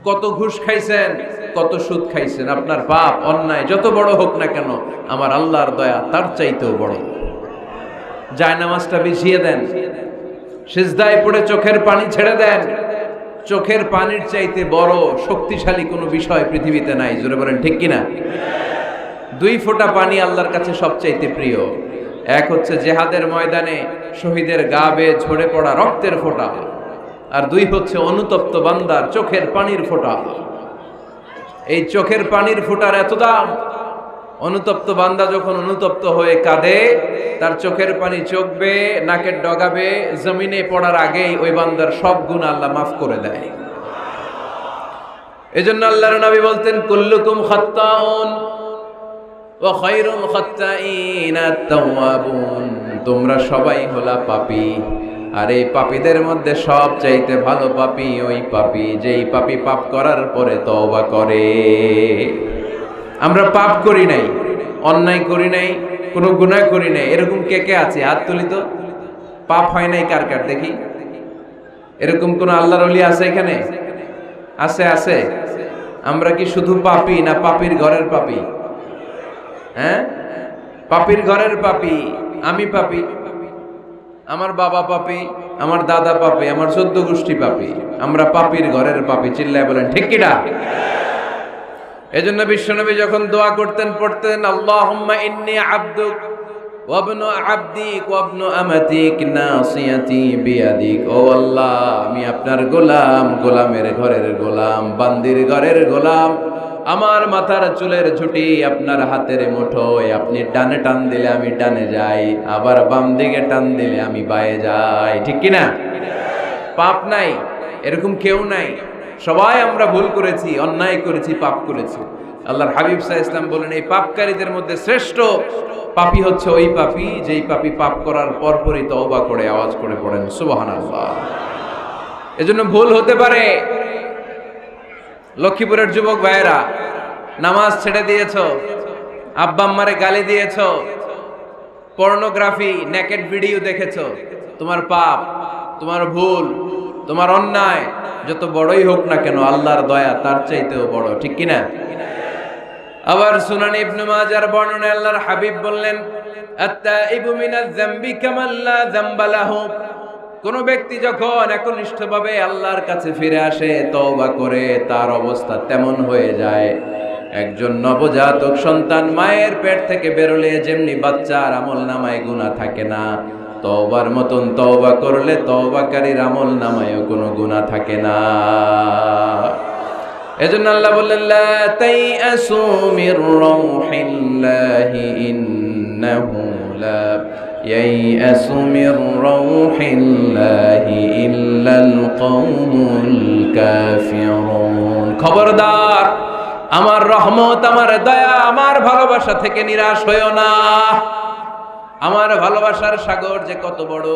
কত ঘুষ খাইছেন, কত সুদ খাইছেন, আপনার পাপ অন্যায় যত বড় হোক না কেন, আমার আল্লাহর দয়া তার চাইতেও বড়। জায়নামাজটা বিছিয়ে দেন, সিজদায় পড়ে চোখের পানি ছেড়ে দেন। চোখের পানির চাইতে বড় শক্তিশালী কোনো বিষয় পৃথিবীতে নাই। জোরে বলেন ঠিক কিনা? 2 ফোঁটা পানি আল্লাহর কাছে সবচাইতে প্রিয়। এক হচ্ছে জিহাদের ময়দানে শহীদের গা বেয়ে ঝরে পড়া রক্তের ফোঁটা, আর 2 হচ্ছে অনুতপ্ত বান্দার চোখের পানির ফোঁটা। এই চোখের পানির ফোঁটার এত দাম, অনুতপ্ত বান্দা যখন অনুতপ্ত হয়ে কাঁদে, তার চোখের পানি চোখ বেয়ে নাকের ডগা বেয়ে জমিনে পড়ার আগেই ওই বান্দার সব গুনাহ আল্লাহ মাফ করে দেয়। এজন্য আল্লাহর নবী বলতেন, কুল্লুকুম খাত্তাউন ওয়া খায়রুল খাত্তাইনা আত-তাওয়াবুন। তোমরা সবাই হলা পাপী, আর এই পাপীদের মধ্যে সবচাইতে ভালো পাপী ওই পাপী যেই পাপী পাপ করার পরে তওবা করে। আমরা পাপ করি নাই, অন্যায় করি নাই, কোনো গুনাহ করি নাই, এরকম কে কে আছে? হাত তুলি তো। পাপ হয় নাই কার কার দেখি? এরকম কোন আল্লাহর ওলি আছে এখানে? আছে? আছে। আমরা কি শুধু পাপী না পাপীর ঘরের পাপী? হ্যাঁ, পাপীর ঘরের পাপী। আমি পাপী, আমার বাবা পাপী, আমার দাদা পাপী, আমার 14 গোষ্ঠী পাপী। আমরা পাপীর ঘরের পাপী। চিল্লায় বলেন ঠিক কিনা? এজন্য বিশ্বনবী যখন দোয়া করতেন, পড়তেন, আল্লাহুম্মা ইন্নী আবদুক ওয়া ইবনু আবদিক ওয়া ইবনু আমাতিক নাসিয়াতি বিয়াদিক। ও আল্লাহ, আমি আপনার গোলাম, গোলামের ঘরের গোলাম, বান্দির ঘরের গোলাম। আমার মাথার চুলের ঝুঁটি আপনার হাতের মুঠোয়। আপনি ডানে টান দিলে আমি ডানে যাই, আবার বাম দিকে টান দিলে আমি বায়ে যাই। ঠিক কিনা? পাপ নাই এরকম কেউ নাই। সবাই আমরা ভুল করেছি, অন্যায় করেছি, পাপ করেছি। আল্লাহর হাবিব সাল্লাল্লাহু আলাইহি ওয়াসাল্লাম বলেন, এই পাপকারীদের মধ্যে শ্রেষ্ঠ পাপী হচ্ছে ওই পাপী যেই পাপী পাপ করার পরপরই তওবা করে। আওয়াজ করে পড়েন সুবহানাল্লাহ। এজন্য ভুল হতে পারে। লক্ষ্মীপুরের যুবক ভাইয়েরা, নামাজ ছেড়ে দিয়েছো, আব্বা আম্মারে গালি দিয়েছো, পর্নোগ্রাফি, নেকেড ভিডিও দেখেছো, তোমার পাপ, তোমার ভুল, তোমার অন্যায় যত বড়ই হোক না কেন, আল্লাহর দয়া তার চাইতেও বড়। ঠিক কিনা? আবার সুনান ইবনে মাজার বর্ণনায় আল্লাহর হাবিব বললেন, আত-তাইবু মিনাজ যামবি কামান লা যামবা লাহু। কোন ব্যক্তি যখন একনিষ্ঠভাবে আল্লাহর কাছে ফিরে আসে, তওবা করে, তার অবস্থা তেমন হয়ে যায় একজন নবজাতক সন্তান মায়ের পেট থেকে বেরোলে যেমনি বাচ্চার আমলনামায় গুনাহ থাকে না, তওবার মতন তওবা করলে তওবাকারীর আমলনামায়ও কোনো গুনাহ থাকে না। এজন্য আল্লাহ বললেন, লা তাইআসু মির রাউহিল্লাহি ইন্নাহু লা ইয়াইআসু মির রাউহিল্লাহি ইল্লাল কওমুল কাফিরুন। খবরদার, আমার রহমত, আমার দয়া, আমার ভালোবাসা থেকে নিরাশ হইও না। আমার ভালোবাসার সাগর যে কত বড়,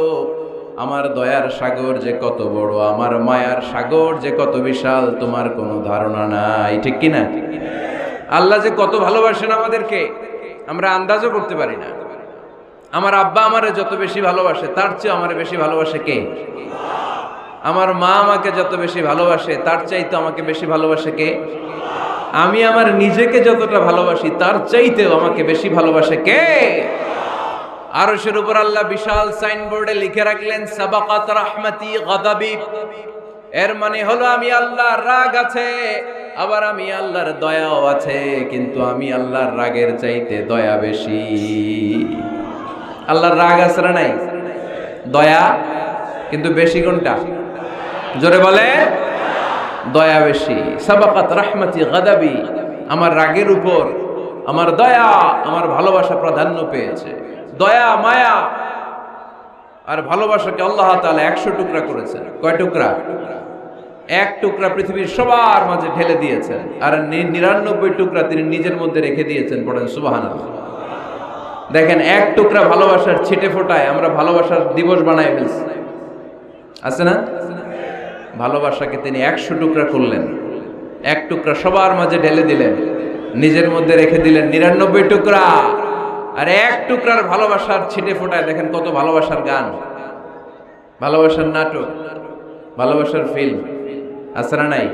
আমার দয়ার সাগর যে কত বড়, আমার মায়ার সাগর যে কত বিশাল, তোমার কোনো ধারণা নাই। ঠিক কিনা? আল্লাহ যে কত ভালোবাসেন আমাদেরকে, আমরা আন্দাজও করতে পারি না। আমার আব্বা আমারে যত বেশি ভালোবাসে, তার চেয়ে আমারে বেশি ভালোবাসে কে? আমার মা আমাকে যত বেশি ভালোবাসে, তার চাইতে আমাকে বেশি ভালোবাসে কে? আমি আমার নিজেকে যতটা ভালোবাসি, তার চাইতেও আমাকে বেশি ভালোবাসে কে? আরশের উপর আল্লাহ বিশাল সাইনবোর্ডে লিখে রাখলেন, সাবাকাত রাহমাতি গাদাবি। এর মানে হলো আমি আল্লাহর রাগ আছে, আবার আমি আল্লাহর দয়াও আছে, কিন্তু আমি আল্লাহর রাগের চাইতে দয়া বেশি। আল্লাহর রাগ আছে না নাই? দয়া কিন্তু বেশি কোনটা? জোরে বলে, দয়া বেশি। সাবাকাত রাহমাতি গাদাবি, আমার রাগের উপর আমার দয়া, আমার ভালোবাসা প্রাধান্য পেয়েছে। দয়া, মায়া আর ভালোবাসাকে আল্লাহ তাআলা 100 টুকরা করেছেন। কয় টুকরা? 1 টুকরা পৃথিবীর সবার মাঝে ঢেলে দিয়েছেন, আর 99 টুকরা তিনি নিজের মধ্যে রেখে দিয়েছেন। পড়েন সুবহানাল্লাহ। দেখেন, 1 টুকরা ভালোবাসার ছিটে ফোটায় আমরা ভালোবাসার দিবস বানায় ফেলছি, আছে না? ভালোবাসাকে তিনি 100 টুকরা করলেন, 1 টুকরা সবার মাঝে ঢেলে দিলেন, নিজের মধ্যে রেখে দিলেন 99 টুকরা। আর 1 টুকরার ভালোবাসার ছিটে ফোটায় দেখেন কত ভালোবাসার গান, ভালোবাসার নাটক, ভালোবাসার ফিল্ম, আছে না নাই?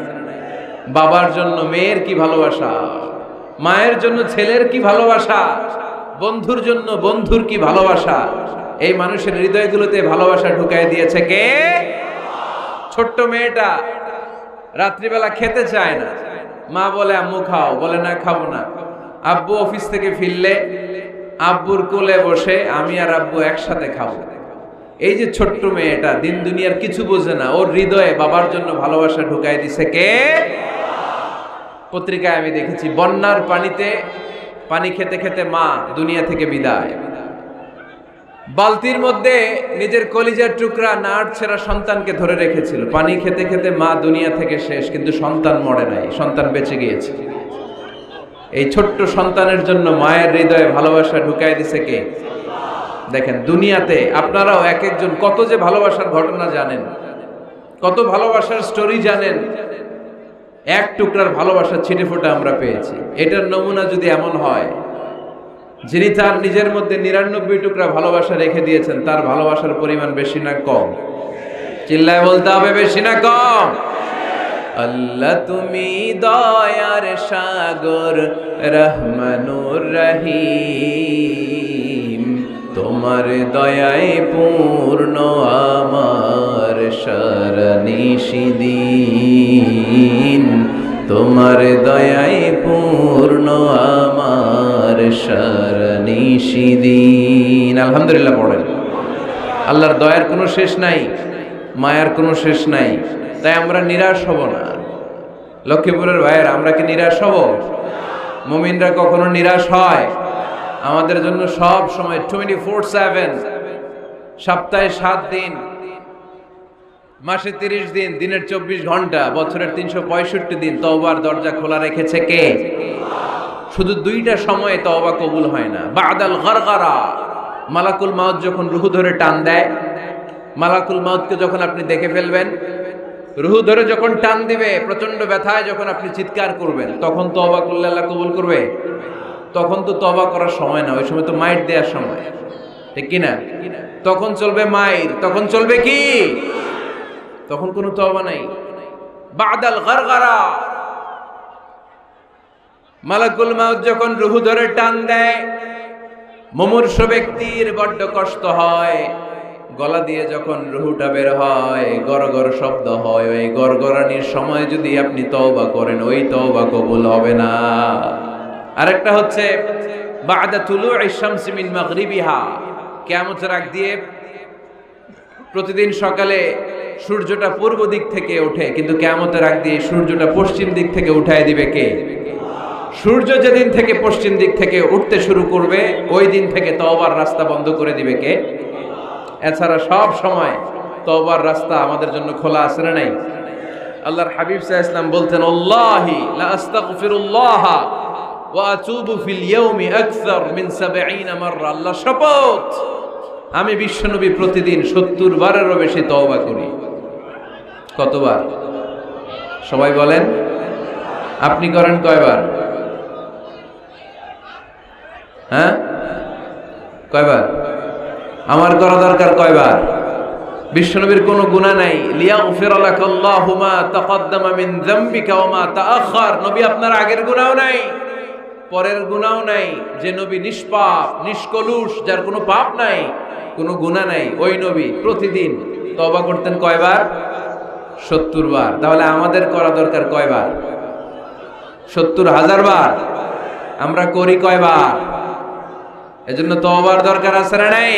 বাবার জন্য মেয়ের কি ভালোবাসা, মায়ের জন্য ছেলের কি ভালোবাসা, বন্ধুর জন্য বন্ধুর কি ভালোবাসা। এই মানুষের হৃদয়গুলোতে ভালোবাসা ঢুকাই দিয়েছে কে? ছোট্ট মেয়েটা রাত্রিবেলা খেতে চায় না, মা বলে আম্মু খাও, বলে না খাবো না। আব্বু অফিস থেকে ফিরলে আব্বুর কোলে বসে আমি আর আব্বু একসাথে খাবো। এই যে ছোট্ট মেয়েটা দিন দুনিয়ার কিছু বোঝে না, ওর হৃদয়ে বাবার জন্য ভালোবাসা ঢুকাই দিছে কে? পত্রিকায় আমি দেখেছি বন্যার পানিতে পানি খেতে খেতে মা দুনিয়া থেকে বিদায়, বালতির মধ্যে নিজের কলিজার টুকরা নাড় ছেঁড়া সন্তানকে ধরে রেখেছিল। পানি খেতে খেতে মা দুনিয়া থেকে শেষ, কিন্তু সন্তান মরে নাই, সন্তান বেঁচে গিয়েছে। এই ছোট্ট সন্তানের জন্য মায়ের হৃদয়ে ভালোবাসা ঢুকাই দিছে কে? দেখেন দুনিয়াতে আপনারাও এক একজন কত যে ভালোবাসার ঘটনা জানেন, কত ভালোবাসার স্টোরি জানেন। এক টুকরার ভালোবাসা ছিটে ফোটা আমরা পেয়েছি। এটার নমুনা যদি এমন হয়, যিনি তার নিজের মধ্যে ৯৯ টুকরা ভালোবাসা রেখে দিয়েছেন, তার ভালোবাসার পরিমাণ বেশি না কম? চিল্লায় বলতে হবে বেশি না কম? আল্লাহ তুমি দয়ার সাগর রহমানুর রহিম, তোমার দয়ায় পূর্ণ আমার সারানিশিদিন, তোমার দয়ায় পূর্ণ আমার সারানিশিদিন। আলহামদুলিল্লাহ পড়েন। আল্লাহর দয়ার কোনো শেষ নাই, মায়ার কোনো শেষ নাই, তাই আমরা নিরাশ হব না। লক্ষ্মীপুরের ভাইয়ের, আমরা কি নিরাশ হব? মুমিনরা কখনো নিরাশ হয়? আমাদের জন্য সব সময় 24/7, সপ্তাহে 7 দিন, মাসে 30 দিন, দিনের 24 ঘন্টা, বছরের 365 দিন তওবার দরজা খোলা রেখেছে কে? শুধু 2টা সময়ে তওবা কবুল হয় না। বাদাল গরগরা, মালাকুল মাউত যখন রূহ ধরে টান দেয়, মালাকুল মাউতকে যখন আপনি দেখে ফেলবেন, রূহ ধরে যখন টান দিবে, প্রচন্ড ব্যথায় যখন আপনি চিৎকার করবেন, তখন তওবা করলে আল্লাহ কবুল করবে? তখন তো তওবা করার সময় না, ওই সময় তো মাইর দেওয়ার সময়, ঠিক কি না? তখন চলবে মাইর, তখন চলবে কি? তখন কোনো তওবা নাই। বাদাল গরগরা, মালাকুল মাউত যখন রূহ ধরে টান দেয়, মুমূর্ষু ব্যক্তির বড্ড কষ্ট হয়। গলা দিয়ে যখন রুহুটা বের হয়, গরগর শব্দ হয়, ওই গরগরানির সময় যদি আপনি তওবা করেন, ওই তওবা কবুল হবে না। আরেকটা হচ্ছে বাদা তুলুই শামসি মিন মাগরিবিহা, কিয়ামতের আগ দিয়ে প্রতিদিন সকালে সূর্যটা পূর্ব দিক থেকে ওঠে, কিন্তু কিয়ামতের আগ দিয়ে সূর্যটা পশ্চিম দিক থেকে উঠায় দিবে কে? সূর্য যেদিন থেকে পশ্চিম দিক থেকে উঠতে শুরু করবে, ওই দিন থেকে তওবার রাস্তা বন্ধ করে দিবে কে? এছাড়া সব সময় তওবার রাস্তা আমাদের জন্য খোলা আছে না নাই? আল্লাহর হাবিব সাল্লাল্লাহু আলাইহি ওয়াসাল্লাম বলতেন, আল্লাহি লা আস্তাগফিরুল্লাহ ওয়া আতুবু ফিল ইয়াউমি আকসার মিন ৭০ মাররা। আল্লাহ শপথ, আমি বিশ্বনবী প্রতিদিন ৭০ বারেরও বেশি তওবা করি। কতবার? সবাই বলেন, আপনি করেন কয়বার? হ্যাঁ, কয়বার? আমার করা দরকার কয়বার? বিশ্বনবীর কোনো গুনাহ নাই। লিয়াগফির লাকাল্লাহু মা তাকদ্দামা মিন যামবিকা ওয়া মা তাআখার। নবী আপনার আগের গুনাহও নাই, পরের গুনাহও নাই। যে নবী নিষ্পাপ, নিষ্কলুষ, যার কোনো পাপ নাই, কোনো গুনাহ নাই, ওই নবী প্রতিদিন তওবা করতেন কয়বার? ৭০ বার। তাহলে আমাদের করা দরকার কয়বার? ৭০,০০০ বার। আমরা করি কয়বার? এজন্য তওবার দরকার আছে না নাই?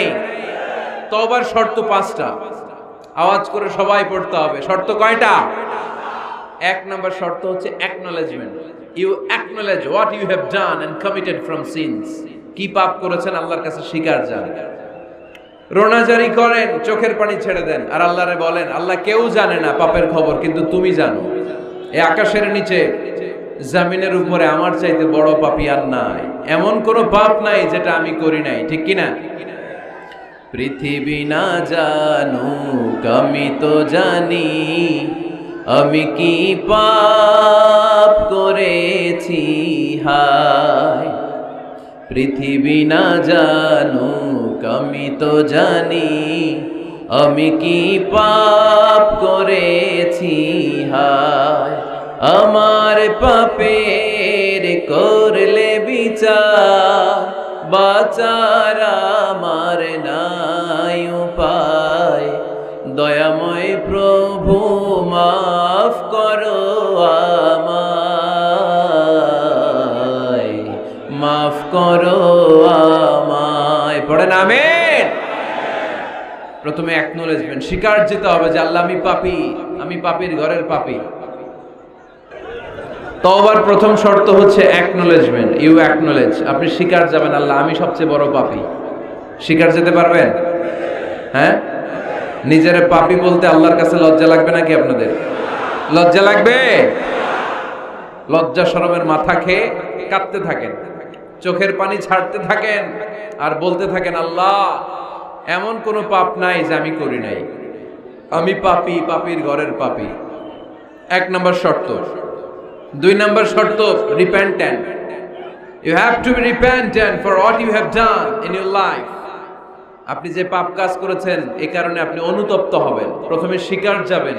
তওবার শর্ত 5টা, আওয়াজ করে সবাই পড়তে হবে। শর্ত কয়টা? 1 নম্বর শর্ত হচ্ছে acknowledgement. You acknowledge what you have done and committed from sins. কি পাপ করেছেন আল্লাহর কাছে স্বীকার জান। রোনাজারি করেন, চোখের পানি ছেড়ে দেন, আর আল্লাহরে বলেন, আল্লাহ কেউ জানে না পাপের খবর, কিন্তু তুমি জানো। এই আকাশের নিচে, জমিনের উপরে আমার চাইতে বড় পাপী আর নাই। এমন কোনো পাপ নাই যেটা আমি করি নাই, ঠিক কি না? পৃথিবী না জানুক আমি তো জানি, আমি কি পাপ করেছি হায়। পৃথিবী না জানুক আমি তো জানি, আমি কি পাপ করেছি হায়। আমার পাপের করলে বিচার, বাঁচার আমার নাই উপায়। দয়াময় প্রভু মাফ করো আমায়, মাফ করো আমায়। পড়েন আমিন। প্রথমে অ্যাকনলেজমেন্ট, স্বীকার যেতে হবে যে আল্লাহ আমি পাপী, আমি পাপীর ঘরের পাপী। তওবার প্রথম শর্ত হচ্ছে অ্যাকনলেজমেন্ট। ইউ অ্যাকনলেজ, আপনি স্বীকার যাবেন আল্লাহ আমি সবচেয়ে বড় পাপী। স্বীকার যেতে পারবেন? হ্যাঁ, নিজের পাপী বলতে আল্লাহর কাছে লজ্জা লাগবে নাকি? আপনাদের লজ্জা লাগবে? লজ্জা শরমের মাথা খেয়ে কাঁদতে থাকেন, চোখের পানি ছাড়তে থাকেন, আর বলতে থাকেন আল্লাহ এমন কোনো পাপ নাই যে আমি করি নাই, আমি পাপী, পাপীর ঘরের পাপী। এক নম্বর শর্ত। দুই নম্বর শর্ত, repentant. You have to be repentant for what you have done in your life. আপনি যে পাপ কাজ করেছেন এই কারণে আপনি অনুতপ্ত হবেন। প্রথমে স্বীকার যাবেন,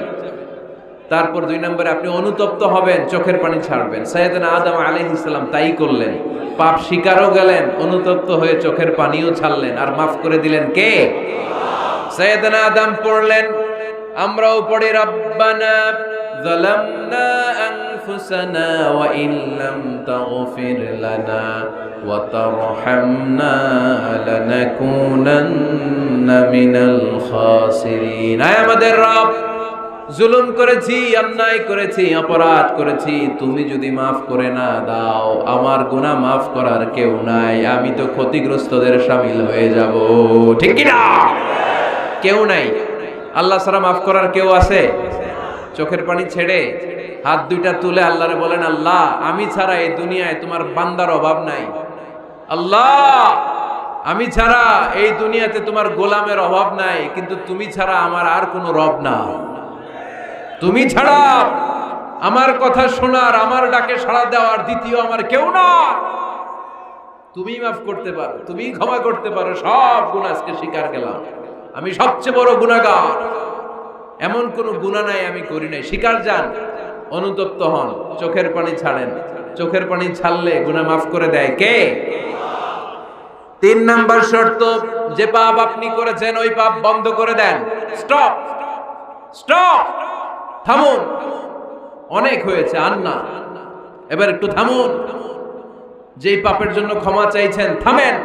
তারপর দুই নম্বরে আপনি অনুতপ্ত হবেন, চোখের পানি ছাড়বেন। সাইয়েদনা আদম আলাইহিস সালাম তাই করলেন, পাপ স্বীকারও গেলেন, অনুতপ্ত হয়ে চোখের পানিও ছাড়লেন, আর মাফ করে দিলেন কে? সাইয়েদনা আদম পড়লেন, আমরাও পড়ি রব্বানা যালামনা আনফুসানা ওয়া ইন লাম তাগফির লানা ওয়া তারহামনা লানাকুনান্না মিনাল খাসিরিন। আয় আমাদের রব, জুলুম করেছি, অন্যায় করেছি, অপরাধ করেছি, তুমি যদি মাফ করে না দাও আমার গুনাহ মাফ করার কেউ নাই, আমি তো ক্ষতিগ্রস্তদের শামিল হয়ে যাব। ঠিক কি না? কেউ নাই, আল্লাহ ছাড়া মাফ করার কেউ আছে? চোখের পানি ছেড়ে হাত দুইটা তুলে আল্লাহরে বলেন, আল্লাহ আমি ছাড়া এই দুনিয়ায় তোমার বান্দার অভাব নাই। আল্লাহ আমি ছাড়া এই দুনিয়াতে তোমার গোলামের অভাব নাই, কিন্তু তুমি ছাড়া আমার আর কোনো রব না। তুমি ছাড়া আমার কথা শোনার, আমার ডাকে সাড়া দেওয়ার দ্বিতীয় আমার কেউ না। তুমি মাফ করতে পারো, তুমি ক্ষমা করতে পারো, সব গুনাহ আজকে স্বীকার গেলাম, আমি সবচেয়ে বড় গুনাহগার, এমন কোন গুনাহ নাই আমি করি নাই। স্বীকার যান, অনুতপ্ত হন, চোখের পানি ছাড়েন। চোখের পানি ছাড়লে গুনাহ মাফ করে দেয় কে? তিন নাম্বার শর্ত, যে পাপ আপনি করেছেন ওই পাপ বন্ধ করে দেন। স্টপ, স্টপ, থামুন, অনেক হয়েছে, আর না, এবার একটু থামুন। যেই পাপের জন্য ক্ষমা চাইছেন থামেন,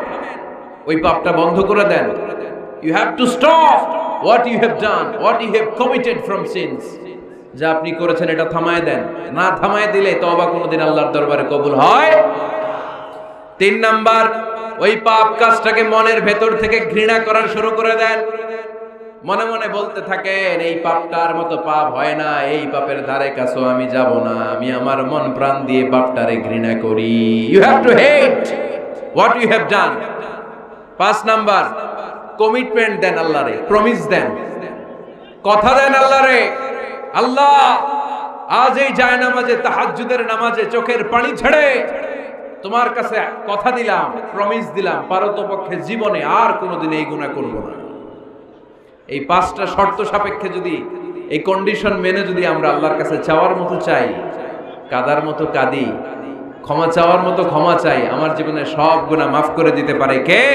ওই পাপটা বন্ধ করে দেন। You have to stop what you have done, what you have committed from sins. যা আপনি করেছেন এটা থামায় দেন, না থামায় দিলে তওবা কোনোদিন আল্লাহর দরবারে কবুল হয়। তিন নাম্বার, ওই পাপ কাজটাকে মনের ভেতর থেকে ঘৃণা করা শুরু করে দেন। মনে মনে বলতে থাকেন এই পাপটার মতো পাপ হয় না, এই পাপের ধারে কাছেও আমি যাব না, আমি আমার মন প্রাণ দিয়ে পাপটারে ঘৃণা করি। You have to hate what you have done. পাঁচ নাম্বার, কমিটমেন্ট দেন আল্লাহরে, প্রমিস দেন, কথা দেন আল্লাহরে, আল্লাহ আজ এই জায়নামাজে, তাহাজ্জুদের নামাজে চোখের পানি ছেড়ে তোমার কাছে কথা দিলাম, প্রমিস দিলাম, পারতপক্ষে জীবনে আর কোনোদিন এই গুনাহ করব না। এই পাঁচটা শর্ত সাপেক্ষে যদি, এই কন্ডিশন মেনে যদি আমরা আল্লাহর কাছে চাওয়ার মতো চাই, কাদার মতো কাঁদি, ক্ষমা চাওয়ার মতো ক্ষমা চাই, আমার জীবনে সব গুনাহ মাফ করে দিতে পারে কে?